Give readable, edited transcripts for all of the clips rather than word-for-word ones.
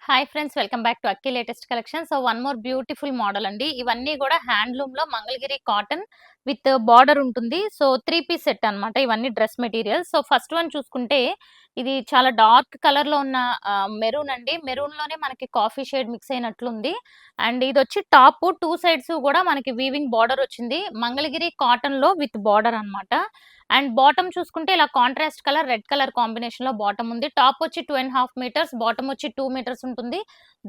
Hi friends, welcome back to Akki latest collection. So one more beautiful model అండి. ఇవన్నీ కూడా handloom లో Mangalagiri cotton with border ఉంటుంది. So 3 piece set అన్నమాట. ఇవన్నీ dress materials. So first one చూసుకుంటే ఇది చాలా డార్క్ కలర్ లో ఉన్న మెరూన్ అండి. మెరూన్ లోనే మనకి కాఫీ షేడ్ మిక్స్ అయినట్లుంది. అండ్ ఇది వచ్చి టాప్ 2 సైడ్స్ కూడా మనకి వీవింగ్ బార్డర్ వచ్చింది. మంగళగిరి కాటన్ లో విత్ బార్డర్ అన్నమాట. అండ్ బాటమ్ చూసుకుంటే ఇలా contrast colour red colour combination లో బాటమ్ ఉంది. టాప్ వచ్చి 2.5 మీటర్స్, బాటమ్ వచ్చి 2 మీటర్స్ ఉంటుంది.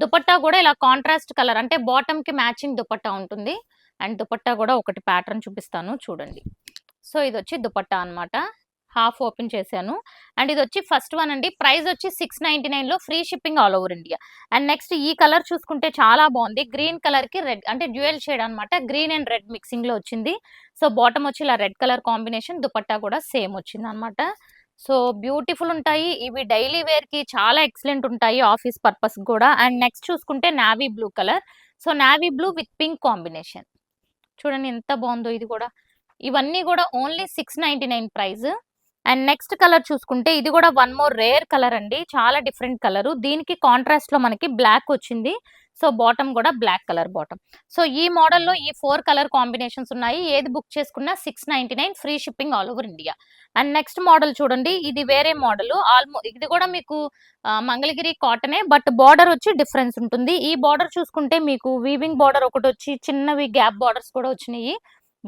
దుపట్టా కూడా ఇలా కాంట్రాస్ట్ కలర్ అంటే బాటమ్ కి మ్యాచింగ్ దుపట్టా ఉంటుంది. అండ్ దుపట్టా కూడా ఒకటి ప్యాటర్న్ చూపిస్తాను చూడండి. సో ఇది వచ్చి దుపట్టా అన్నమాట. హాఫ్ ఓపెన్ చేశాను. అండ్ ఇది వచ్చి ఫస్ట్ వన్ అండి. ప్రైస్ వచ్చి 699 లో free shipping all over India. And next ఈ కలర్ చూసుకుంటే చాలా బాగుంది. గ్రీన్ కలర్ కి రెడ్ అంటే డ్యూయల్ షేడ్ అన్నమాట. గ్రీన్ అండ్ రెడ్ మిక్సింగ్ లో వచ్చింది. సో బాటమ్ వచ్చి ఇలా రెడ్ కలర్ కాంబినేషన్, దుపట్టా కూడా సేమ్ వచ్చింది అనమాట. సో బ్యూటిఫుల్ ఉంటాయి ఇవి. డైలీ వేర్ కి చాలా ఎక్సలెంట్ ఉంటాయి, ఆఫీస్ పర్పస్ కూడా. అండ్ నెక్స్ట్ చూసుకుంటే navy blue colour. So navy blue with pink combination చూడండి ఎంత బాగుందో ఇది కూడా. ఇవన్నీ కూడా only 699 price. And next colour చూసుకుంటే ఇది కూడా వన్ మోర్ రేర్ కలర్ అండి. చాలా డిఫరెంట్ కలర్. దీనికి కాంట్రాస్ట్ లో మనకి బ్లాక్ వచ్చింది. సో బాటమ్ కూడా బ్లాక్ కలర్ బాటమ్. సో ఈ మోడల్లో ఈ 4 కలర్ కాంబినేషన్స్ ఉన్నాయి. ఏది బుక్ చేసుకున్నా 699 free shipping all over India. And next model చూడండి, ఇది వేరే మోడల్. ఇది కూడా మీకు మంగళగిరి కాటనే, బట్ బార్డర్ వచ్చి డిఫరెన్స్ ఉంటుంది. ఈ బార్డర్ చూసుకుంటే మీకు వీవింగ్ బార్డర్ ఒకటి వచ్చి చిన్నవి గ్యాప్ బార్డర్స్ కూడా వచ్చినాయి.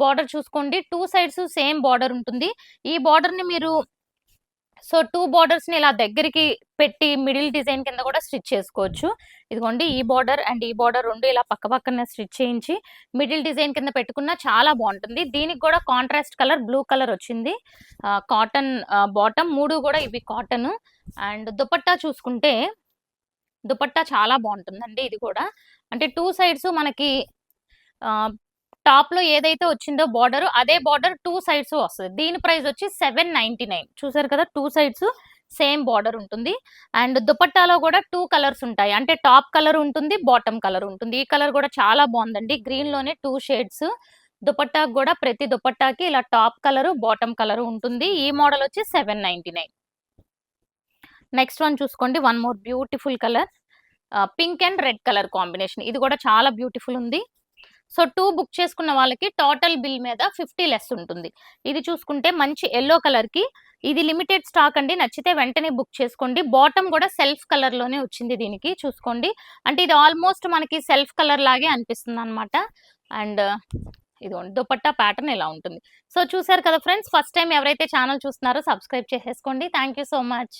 బార్డర్ చూసుకోండి, 2 సైడ్స్ సేమ్ బార్డర్ ఉంటుంది. ఈ బార్డర్ ని మీరు సో 2 బార్డర్స్ ని ఇలా దగ్గరికి పెట్టి మిడిల్ డిజైన్ కింద కూడా స్టిచ్ చేసుకోవచ్చు. ఇదిగోండి ఈ బార్డర్ అండ్ ఈ బార్డర్ రెండు ఇలా పక్క పక్కన స్టిచ్ చేయించి మిడిల్ డిజైన్ కింద పెట్టుకున్నా చాలా బాగుంటుంది. దీనికి కూడా కాంట్రాస్ట్ కలర్ బ్లూ కలర్ వచ్చింది. కాటన్ బాటమ్, 3 కూడా ఇవి కాటన్. అండ్ దుపట్టా చూసుకుంటే దుపట్టా చాలా బాగుంటుందండి. ఇది కూడా అంటే 2 సైడ్స్ మనకి టాప్ లో ఏదైతే వచ్చిందో బార్డర్, అదే బార్డర్ 2 సైడ్స్ వస్తుంది. దీని ప్రైస్ వచ్చి 799. చూసారు కదా, 2 సైడ్స్ సేమ్ బార్డర్ ఉంటుంది. అండ్ దుపట్టాలో కూడా 2 కలర్స్ ఉంటాయి. అంటే టాప్ కలర్ ఉంటుంది, బాటమ్ కలర్ ఉంటుంది. ఈ కలర్ కూడా చాలా బాగుందండి. గ్రీన్ లోనే 2 షేడ్స్. దుపట్టా కూడా ప్రతి దుపట్టాకి ఇలా టాప్ కలర్ బాటమ్ కలర్ ఉంటుంది. ఈ మోడల్ వచ్చి 799. నెక్స్ట్ వన్ చూసుకోండి, one more beautiful colour. Pink and red colour combination. ఇది కూడా చాలా బ్యూటిఫుల్ ఉంది. సో 2 బుక్ చేసుకున్న వాళ్ళకి టోటల్ బిల్ మీద 50 లెస్ ఉంటుంది. ఇది చూసుకుంటే మంచి ఎల్లో కలర్ కి. ఇది లిమిటెడ్ స్టాక్ అండి. నచ్చితే వెంటనే బుక్ చేసుకోండి. బాటమ్ కూడా సెల్ఫ్ కలర్ లోనే వచ్చింది దీనికి. చూసుకోండి, అంటే ఇది ఆల్మోస్ట్ మనకి సెల్ఫ్ కలర్ లాగే అనిపిస్తుంది అనమాట. అండ్ ఇదిగోండి దుపట్టా ప్యాటర్న్ ఇలా ఉంటుంది. సో చూసారు కదా ఫ్రెండ్స్, ఫస్ట్ టైం ఎవరైతే ఛానల్ చూస్తున్నారో సబ్స్క్రైబ్ చేసేసుకోండి. Thank so much.